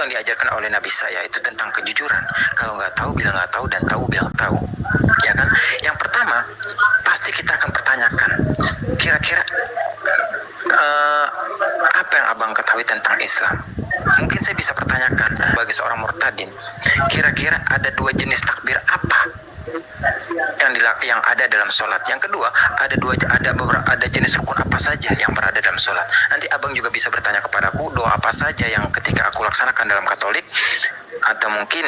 yang diajarkan oleh Nabi saya itu tentang kejujuran. Kalau nggak tahu bilang nggak tahu, dan tahu bilang tahu, ya kan? Yang pertama pasti kita akan pertanyakan, kira-kira apa yang abang ketahui tentang Islam? Mungkin saya bisa pertanyakan bagi seorang murtadin, kira-kira ada 2 jenis takbir apa yang ada dalam sholat. Yang kedua, ada jenis rukun apa saja yang berada dalam sholat. Nanti abang juga bisa bertanya kepadaku, doa apa saja yang ketika aku laksanakan dalam Katolik, atau mungkin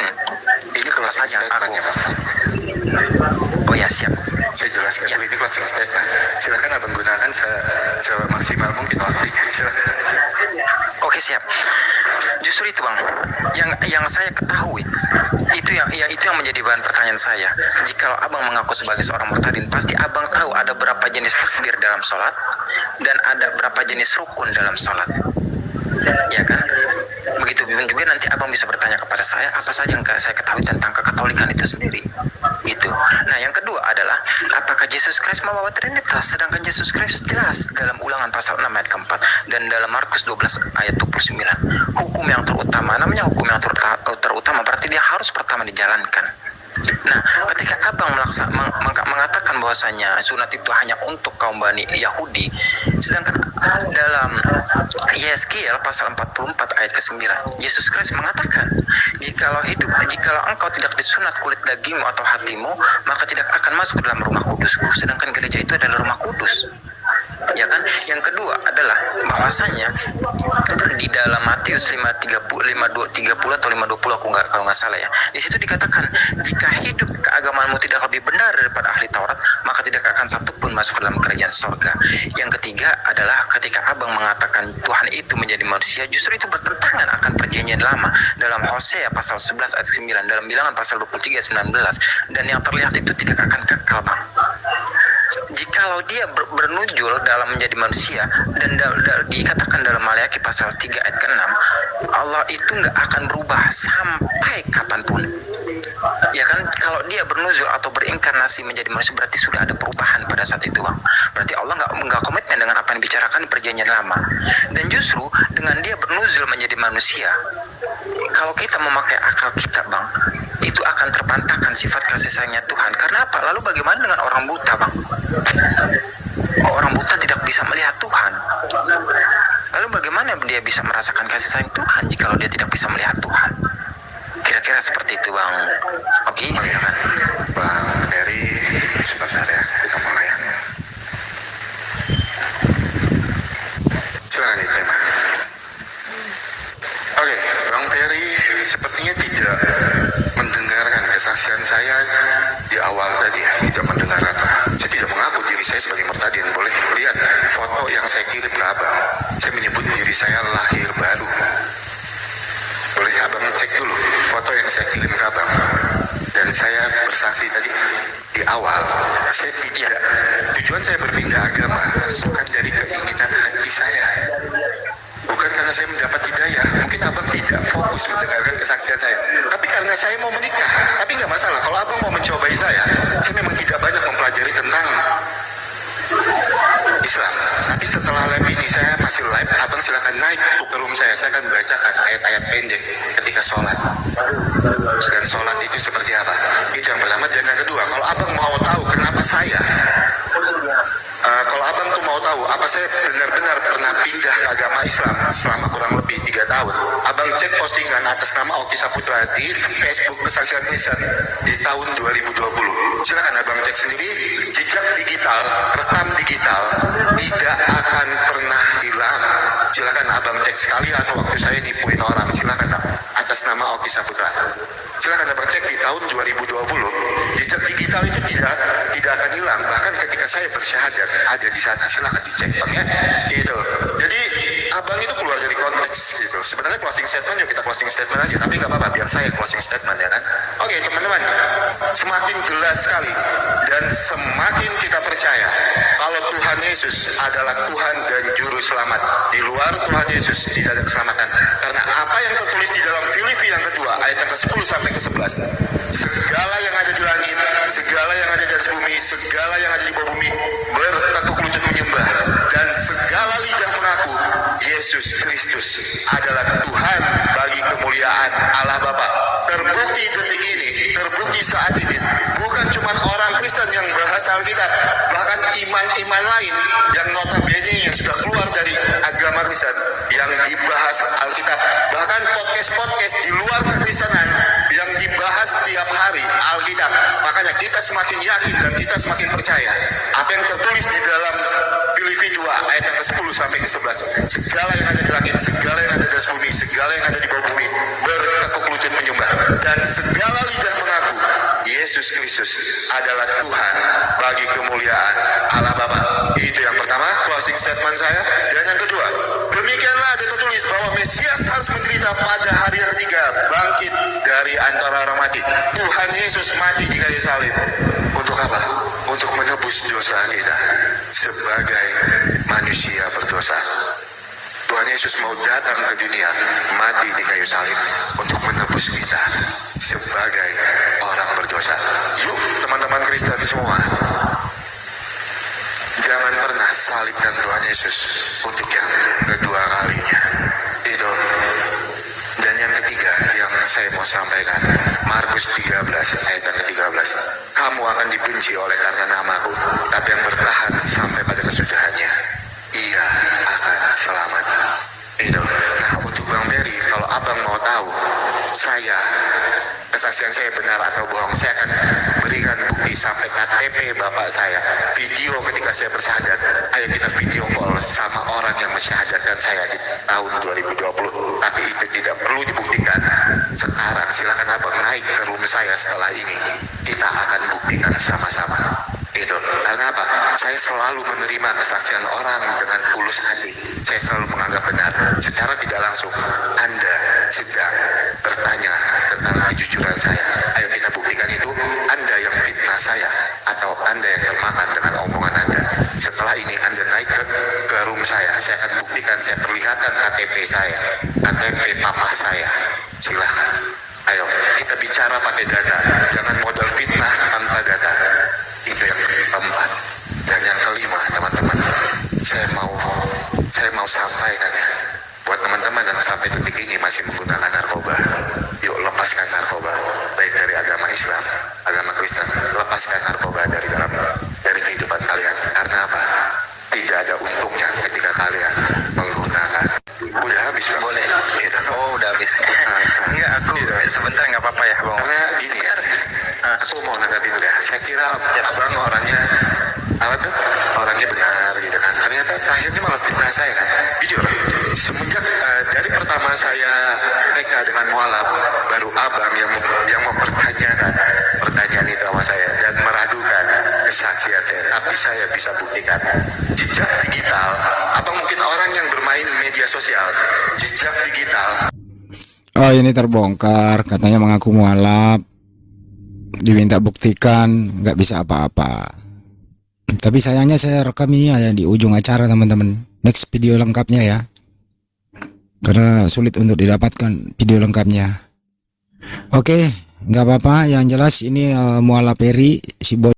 ini closing statement ya, Pak. Oh ya, siap. Saya jelaskan dulu, ini closing statement. Silakan abang gunakan semaksimal mungkin waktu. Silakan. Oke, siap. Justru itu bang, yang saya ketahui itu yang menjadi bahan pertanyaan saya. Jikalau abang mengaku sebagai seorang murtadin, pasti abang tahu ada berapa jenis takbir dalam sholat dan ada berapa jenis rukun dalam sholat, ya kan? Begitu juga nanti abang bisa bertanya kepada saya apa saja yang saya ketahui tentang kekatolikan itu sendiri, gitu. Nah, yang kedua adalah apakah Yesus Kristus membawa Trinitas? Sedangkan Yesus Kristus jelas dalam Ulangan pasal 6 ayat keempat dan dalam Markus 12 ayat 29. Hukum yang terutama, namanya hukum yang terutama berarti dia harus pertama dijalankan. Nah, ketika abang mengatakan bahwasanya sunat itu hanya untuk kaum Bani Yahudi, sedangkan dalam Yeskiel pasal 44 ayat ke-9, Yesus Kristus mengatakan, jikalau engkau tidak disunat kulit dagingmu atau hatimu, maka tidak akan masuk ke dalam rumah kudusku. Sedangkan gereja itu adalah rumah kudus, ya kan? Yang kedua adalah bahwasanya di dalam Matius 5:30 atau 5:20 kalau nggak salah ya, di situ dikatakan, jika hidup keagamaanmu tidak lebih benar daripada ahli Taurat, maka tidak akan satu pun masuk ke dalam kerajaan sorga. Yang ketiga adalah ketika abang mengatakan Tuhan itu menjadi manusia, justru itu bertentangan akan perjanjian lama dalam Hosea pasal 11 ayat 9, dalam Bilangan pasal 23 ayat 19, dan yang terlihat itu tidak akan kekal bang. Jikalau dia bernujul dalam menjadi manusia, dan dikatakan dalam Maleakhi pasal 3 ayat ke-6, Allah itu nggak akan berubah sampai kapanpun, ya kan? Kalau dia bernuzul atau berinkarnasi menjadi manusia, berarti sudah ada perubahan pada saat itu bang. Berarti Allah nggak komitmen dengan apa yang dibicarakan di perjanjian lama. Dan justru dengan dia bernuzul menjadi manusia, kalau kita memakai akal kita bang, itu akan terbantahkan sifat kasih sayangnya Tuhan. Karena apa? Lalu bagaimana dengan orang buta bang? Orang buta tidak bisa melihat Tuhan. Lalu bagaimana dia bisa merasakan kasih sayang Tuhan jikalau dia tidak bisa melihat Tuhan? Kira-kira seperti itu bang. Oke, silakan. Bang Peri, sebentar ya, kita mulai. Silakan diterima. Oke, Bang Peri sepertinya tidak mendengarkan kesaksian saya di awal tadi ya, tidak mendengarkan. Saya tidak mengaku diri saya sebagai murtadin. Boleh lihat foto yang saya kirim ke abang. Saya menyebut diri saya lahir baru. Boleh abang cek dulu foto yang saya kirim ke abang. Dan saya bersaksi tadi di awal, saya tidak, tujuan saya berpindah agama bukan dari keinginan hati saya, bukan karena saya mendapat hidayah. Mungkin abang tidak fokus mendengarkan kesaksian saya, tapi karena saya mau menikah. Tapi nggak masalah, kalau abang mau mencobai saya memang tidak banyak mempelajari tentang Islam. Tapi setelah live ini, saya masih live, abang silakan naik ke room saya akan bacakan ayat-ayat pendek ketika sholat. Dan sholat itu seperti apa? Itu yang pertama. Dan yang kedua, kalau abang mau tahu kenapa saya, kalau abang tuh mau tahu apa saya benar-benar pernah pindah ke agama Islam selama kurang lebih 3 tahun, abang cek postingan atas nama Oki Saputra di Facebook Kesaksian Kristen di tahun 2020. Silakan abang cek sendiri. Jejak digital, rekam digital tidak akan pernah hilang. Silakan abang cek sekalian waktu saya nipuin orang. Silakan atas nama Oki Saputra. Silakan abang cek di tahun 2020. Jejak digital itu tidak akan hilang. Bahkan ketika saya bersyahadat ada di sana. Silakan dicek bang ya. Itu. Jadi abang itu keluar dari konteks gitu. Sebenarnya closing statement yuk kita closing statement aja. Tapi nggak apa-apa, biar saya closing statement ya kan. Oke teman-teman, semakin jelas sekali dan semakin kita percaya kalau Tuhan Yesus adalah Tuhan dan Juru Selamat. Di luar Tuhan Yesus tidak ada keselamatan. Karena apa yang tertulis di dalam Filipi yang kedua ayat yang ke-10 sampai ke-11, segala yang ada di langit, segala yang ada di atas bumi, segala yang ada di bawah bumi bertekuk lutut menyembah, dan segala lidah mengaku Yesus Kristus adalah Tuhan bagi kemuliaan kemuliaan Allah Bapa. Terbukti detik ini, terbukti saat ini, bukan cuma orang Kristen yang bahas Alkitab, bahkan iman-iman lain yang notabene yang sudah keluar dari agama Kristen yang dibahas Alkitab, bahkan podcast-podcast di luar kekristenan yang dibahas tiap hari Alkitab. Makanya kita semakin yakin dan kita semakin percaya apa yang tertulis di dalam Filipi 2 ayat yang ke-10 sampai ke-11. Segala yang ada di langit, segala yang ada di atas bumi, segala yang ada di bawah bumi bertekuk lutut menyembah, dan segala lidah mengaku Yesus Kristus adalah Tuhan bagi kemuliaan Allah Bapa. Itu yang pertama, closing statement saya. Dan yang kedua, demikianlah ada tertulis bahwa Mesias harus menderita pada hari yang ketiga, bangkit dari antara orang mati. Tuhan Yesus mati di kayu salib. Untuk apa? Untuk menebus dosa kita sebagai manusia berdosa. Tuhan Yesus mau datang ke dunia, mati di kayu salib untuk menebus kita sebagai orang berdosa. Yuk teman-teman Kristen semua, jangan pernah salibkan Tuhan Yesus untuk yang kedua kalinya. Itu. Dan yang ketiga yang saya mau sampaikan, Markus 13 ayat yang ke-13. Kamu akan dibenci oleh karena namaku, tapi yang bertahan sampai pada kesudahannya, ia akan selamat. Itu. Nah, untuk Bang Peri, kalau abang mau tahu saya kesaksian saya benar atau bohong, saya akan berikan bukti sampai KTP bapak saya, video ketika saya bersyahadat. Ayo kita video call sama orang yang mensyahadatkan saya di tahun 2020. Tapi itu tidak perlu dibuktikan. Sekarang silakan abang naik ke room saya setelah ini, kita akan buktikan sama-sama. Itu karena apa? Saya selalu menerima kesaksian orang dengan tulus hati. Saya selalu menganggap benar. Secara tidak langsung Anda sedang bertanya tentang kejujuran saya. Ayo kita buktikan itu. Anda yang fitnah saya atau Anda yang termakan dengan omongan Anda. Setelah ini Anda naik ke room saya akan buktikan, saya perlihatkan KTP saya, KTP papa saya. Silahkan. Ayo kita bicara pakai data, jangan modal fitnah tanpa data. Itu yang keempat. Dan yang kelima, teman-teman, saya mau sampaikan ya, buat teman-teman yang sampai detik ini masih menggunakan narkoba, yuk lepaskan narkoba, baik dari agama Islam, agama Kristen. Lepaskan narkoba dari kehidupan kalian. Karena apa? Tidak ada untungnya ketika kalian menggunakan. Udah habis Bang? Boleh. Gitu. Oh, udah habis. Enggak, aku sebentar nggak apa-apa ya, Bang. Karena gini ya, aku mau nanggapin udah. Saya kira abang orangnya orangnya benar gitu kan. Ternyata terakhirnya malah fitnah saya kan. Jujur, semenjak dari pertama saya TK dengan mualaf, baru abang yang mempertanyakan pertanyaan itu sama saya dan meragukan kesaksian saya. Tapi saya bisa buktikan jejak digital. Abang mungkin orang yang bermain media sosial, jejak digital. Oh, ini terbongkar, katanya mengaku mualaf, diminta buktikan, nggak bisa apa-apa. Tapi sayangnya saya rekam ini ada di ujung acara, teman-teman. Next video lengkapnya ya, karena sulit untuk didapatkan video lengkapnya. Oke, nggak apa-apa. Yang jelas ini mualaf Peri si boy.